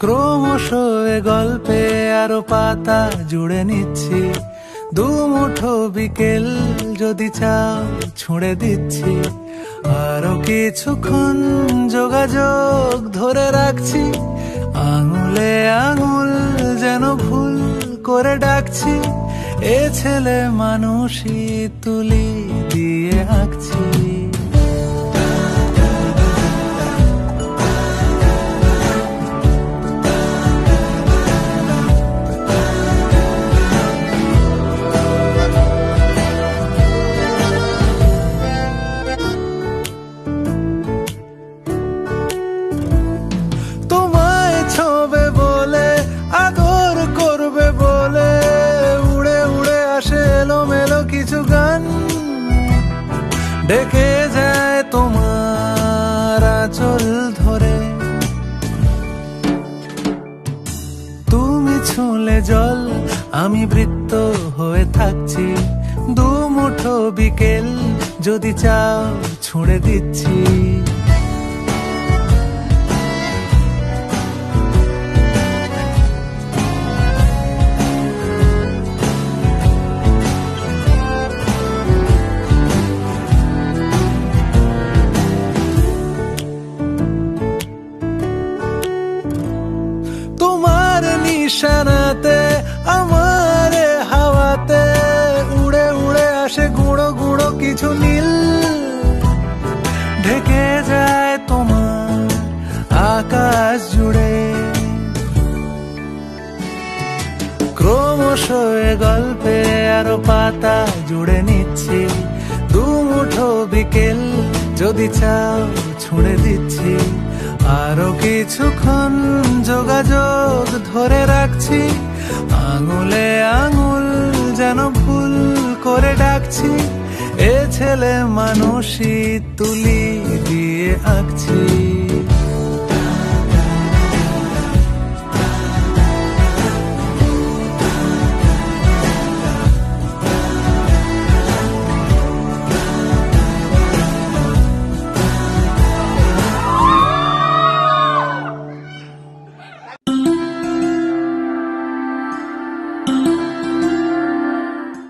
ক্রমশ এ গল্পে আরো পাতা জুড়ে নিচ্ছি, দুমুঠো বিকেল যদি চাও ছুঁড়ে দিচ্ছি। আরো কিছুক্ষণ যোগাযোগ ধরে রাখছি, আঙুলে আঙুল যেন ভুল করে ডাকছি। এ ছেলে মানুষই তুলি দিয়ে আঁকছি। তোমায় ছোবে বলে, আদর করবে বলে, উড়ে উড়ে আসে এলোমেলো কিছু গান, ডেকে যায় তোমার আঁচল ধরে। তুমি ছুঁলে জল, আমি বৃত্ত হয়ে থাকছি, দুমুঠো বিকেল যদি চাও ছুঁড়ে দিচ্ছি। তোমার নিশানাতে, আমার হাওয়াতে, উড়ে উড়ে আসে গুঁড়ো গুঁড়ো কিছু নীল, ঢেকে যায় তোমার আকাশ জুড়ে। ক্রমশ এ গল্পে আরো পাতা জুড়ে নিচ্ছি, দুমুঠো বিকেল যদি চাও ছুঁড়ে দিচ্ছি। আরো কিছুক্ষণ যোগাযোগ ধরে রাখছি, আঙুলে আঙুল যেন ভুল করে ডাকছি। এ ছেলে মানুষই তুলি দিয়ে আঁকছি।